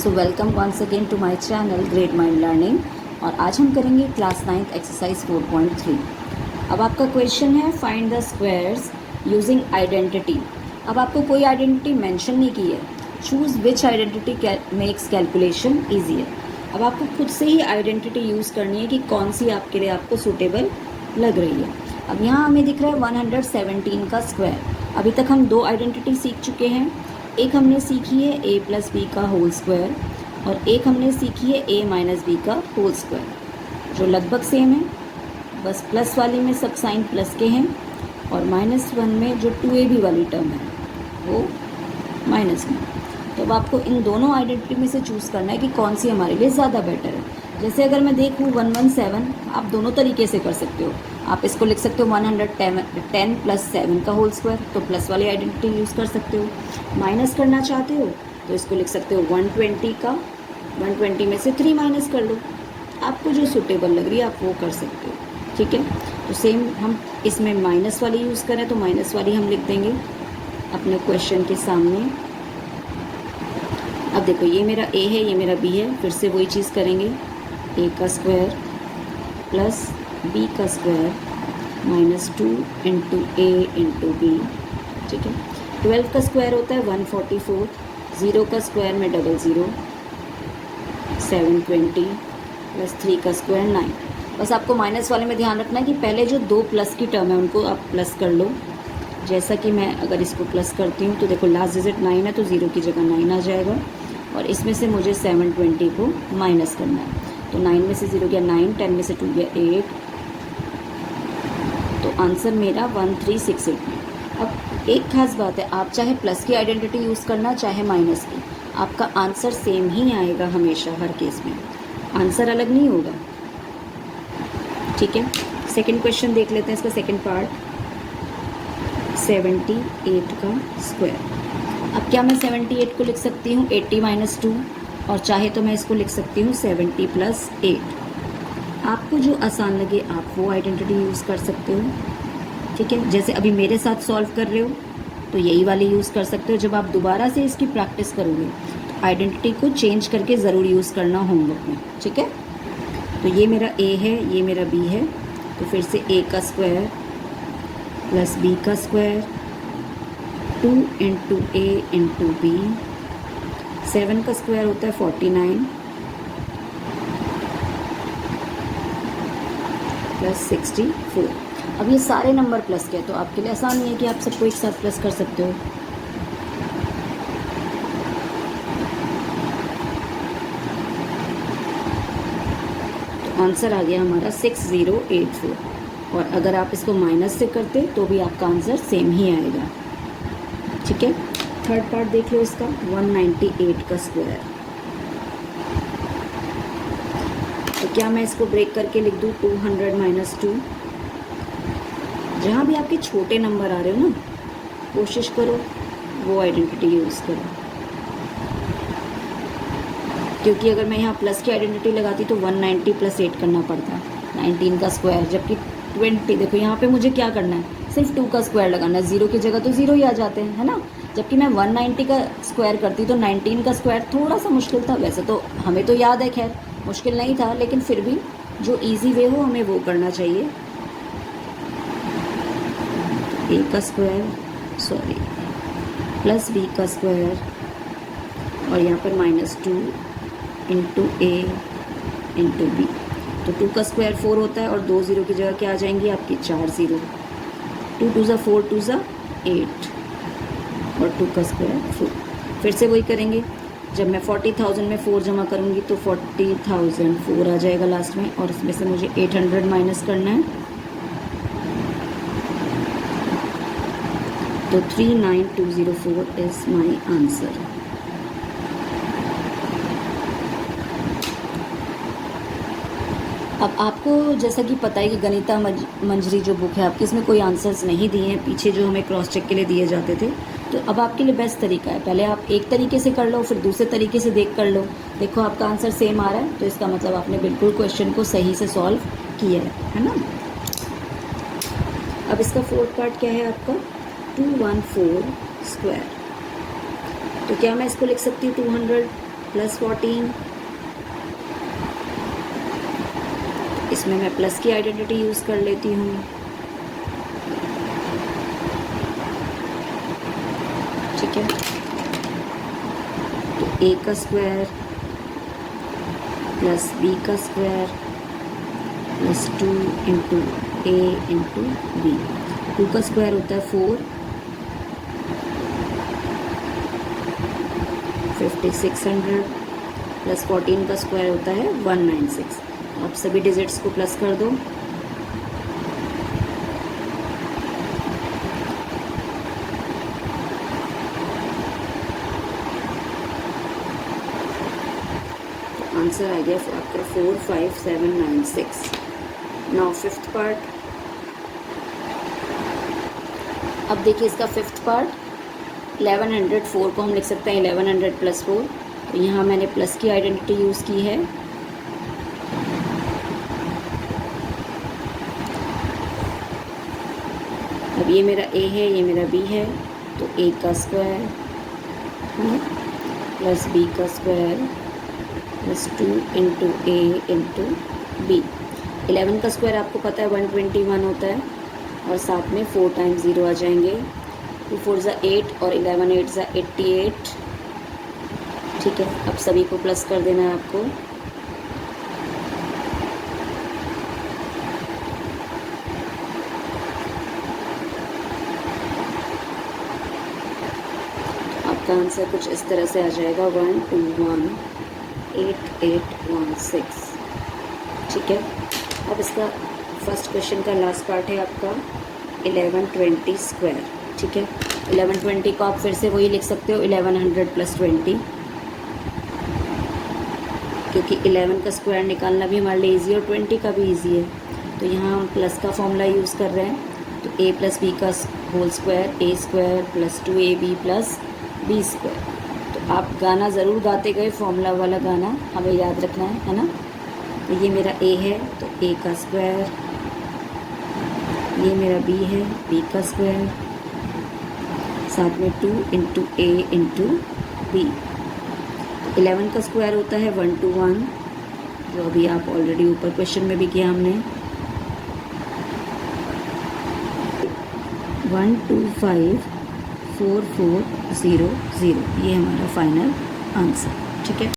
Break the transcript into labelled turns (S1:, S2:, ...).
S1: So welcome once again to my channel Great Mind Learning. और आज हम करेंगे क्लास 9 एक्सरसाइज 4.3। अब आपका क्वेश्चन है find the squares using identity. अब आपको कोई आइडेंटिटी मेंशन नहीं की है, चूज़ विच आइडेंटिटी मेक्स कैलकुलेशन ईजियर। अब आपको खुद से ही आइडेंटिटी यूज़ करनी है कि कौन सी आपके लिए आपको सूटेबल लग रही है। अब यहाँ हमें दिख रहा है 117 का स्क्वायर। अभी तक हम दो आइडेंटिटी सीख चुके हैं। एक हमने सीखी है a प्लस बी का होल स्क्वायर और एक हमने सीखी है a माइनस बी का होल स्क्वायर, जो लगभग सेम है, बस प्लस वाली में सब साइन प्लस के हैं और -1 में जो 2ab वाली टर्म है वो माइनस में। तो अब आपको इन दोनों आइडेंटिटी में से चूज़ करना है कि कौन सी हमारे लिए ज़्यादा बेटर है। जैसे अगर मैं देखूँ 117, आप दोनों तरीके से कर सकते हो। आप इसको लिख सकते हो 110 प्लस 7 का होल स्क्वायर, तो प्लस वाली आइडेंटिटी यूज़ कर सकते हो। माइनस करना चाहते हो तो इसको लिख सकते हो 120 का, 120 में से 3 माइनस कर लो। आपको जो सूटेबल लग रही है आप वो कर सकते हो, ठीक है। तो सेम हम इसमें माइनस वाली यूज़ करें तो माइनस वाली हम लिख देंगे अपने क्वेश्चन के सामने। अब देखो ये मेरा a है, ये मेरा b है, फिर से वही चीज़ करेंगे, a का स्क्वायर प्लस b का square -2 into a into b, ठीक है। 12 का स्क्वायर होता है 144, 0 का स्क्वायर में 00, 720 प्लस 3 का स्क्वायर 9। बस आपको माइनस वाले में ध्यान रखना है कि पहले जो दो प्लस की टर्म है उनको आप प्लस कर लो। जैसा कि मैं अगर इसको प्लस करती हूँ तो देखो लास्ट डिजिट 9 है तो 0 की जगह 9 आ जाएगा और इसमें से मुझे 720 को माइनस करना है। तो 9 में से 0 गया 9, 10 में से 2 गया 8, तो आंसर मेरा 1368 में। अब एक खास बात है, आप चाहे प्लस की आइडेंटिटी यूज़ करना चाहे माइनस की, आपका आंसर सेम ही आएगा हमेशा, हर केस में आंसर अलग नहीं होगा, ठीक है। सेकंड क्वेश्चन देख लेते हैं, इसका सेकंड पार्ट 78 का स्क्वायर। अब क्या मैं 78 को लिख सकती हूँ 80 माइनस 2, और चाहे तो मैं इसको लिख सकती हूँ 70 प्लस 8। आपको जो आसान लगे आप वो आइडेंटिटी यूज़ कर सकते हो, ठीक है। जैसे अभी मेरे साथ सॉल्व कर रहे हो तो यही वाली यूज़ कर सकते हो। जब आप दोबारा से इसकी प्रैक्टिस करोगे तो आइडेंटिटी को चेंज करके ज़रूर यूज़ करना होमवर्क में, ठीक है। तो ये मेरा a है, ये मेरा b है, तो फिर से a का स्क्वायर प्लस b का square 2 into a into b, 7 का स्क्वायर होता है 49 प्लस 64। अब ये सारे नंबर प्लस के हैं तो आपके लिए आसान नहीं है कि आप सबको एक साथ प्लस कर सकते हो। तो आंसर आ गया हमारा 6084, और अगर आप इसको माइनस से करते तो भी आपका आंसर सेम ही आएगा, ठीक है। थर्ड पार्ट देख लो इसका 198 का स्क्वायर। तो क्या मैं इसको ब्रेक करके लिख दूँ 200 माइनस 2। जहाँ भी आपके छोटे नंबर आ रहे हो ना, कोशिश करो वो आइडेंटिटी यूज़ करो, क्योंकि अगर मैं यहाँ प्लस की आइडेंटिटी लगाती तो 190 प्लस 8 करना पड़ता, 19 का स्क्वायर, जबकि 20 देखो यहाँ पे मुझे क्या करना है, सिर्फ 2 का स्क्वायर लगाना है, 0 की जगह तो 0 ही आ जाते हैं, है ना। जबकि मैं 190 का स्क्वायर करती तो 19 का स्क्वायर थोड़ा सा मुश्किल था। वैसे तो हमें तो याद है, खैर मुश्किल नहीं था, लेकिन फिर भी जो इजी वे हो हमें वो करना चाहिए। a का स्क्वायर प्लस b का स्क्वायर और यहाँ पर -2 इंटू a इंटू b, तो 2 का स्क्वायर 4 होता है और 2 0 की जगह क्या आ जाएंगी आपकी 4 0, 2 2 ज़ा 4, 2 ज़ा 8 और 2 का स्क्वायर 4। फिर से वही करेंगे, जब मैं 40,000 में 4 जमा करूँगी तो 40,004 आ जाएगा लास्ट में, और इसमें से मुझे 800 माइनस करना है, तो 39204 इज़ माई आंसर। अब आपको जैसा कि पता है कि गणिता मंजरी जो बुक है आपकी, इसमें कोई आंसर्स नहीं दिए हैं पीछे जो हमें क्रॉस चेक के लिए दिए जाते थे। तो अब आपके लिए बेस्ट तरीका है, पहले आप एक तरीके से कर लो, फिर दूसरे तरीके से देख कर लो। देखो आपका आंसर सेम आ रहा है तो इसका मतलब आपने बिल्कुल क्वेश्चन को सही से सॉल्व किया है ना। अब इसका फोर्थ पार्ट क्या है आपका 214 स्क्वायर। तो क्या मैं इसको लिख सकती हूँ 200 प्लस 14, इसमें मैं प्लस की आइडेंटिटी यूज़ कर लेती हूँ। ठीक है, तो ए का स्क्वायर प्लस बी का स्क्वायर प्लस 2 इंटू ए इंटू बी। 2 का स्क्वायर होता है 4, 5600 प्लस 14 का स्क्वायर होता है 196। आप सभी डिजिट्स को प्लस कर दो। आंसर आ गया आपका 45796। Now fifth part. अब देखिए इसका फिफ्थ पार्ट 1104 को हम लिख सकते हैं 1100 प्लस 4। तो यहाँ मैंने प्लस की आइडेंटिटी यूज़ की है। अब ये मेरा ए है, ये मेरा बी है, तो ए का स्क्वायर प्लस बी का स्क्वायर प्लस 2 इंटू ए इंटू बी। 11 का स्क्वायर आपको पता है 121 होता है, और साथ में 4 टाइम्स 0 आ जाएंगे। 2 4 ज़ा 8 और 11 8 ज़ा 88। ठीक है, अब सभी को प्लस कर देना है आपको। आपका आंसर कुछ इस तरह से आ जाएगा 1218816। ठीक है, अब इसका फर्स्ट क्वेश्चन का लास्ट पार्ट है आपका 1120 स्क्वायर। ठीक है, 1120 को आप फिर से वही लिख सकते हो 1100 प्लस 20, क्योंकि 11 का स्क्वायर निकालना भी हमारे लिए ईजी है और 20 का भी ईजी है। तो यहाँ हम प्लस का फॉर्मूला यूज़ कर रहे हैं, तो ए प्लस बी का whole square, A square plus 2ab plus B square. तो आप गाना ज़रूर गाते गए, फॉर्मूला वाला गाना हमें याद रखना है ना। तो ये मेरा ए है, तो ए का स्क्वायर, ये मेरा बी है, बी का स्क्वायर, साथ में 2 इंटू ए इंटू बी। 11 का स्क्वायर होता है 121, जो अभी आप ऑलरेडी ऊपर क्वेश्चन में भी किया हमने। 1254400, ये हमारा फाइनल आंसर। ठीक है।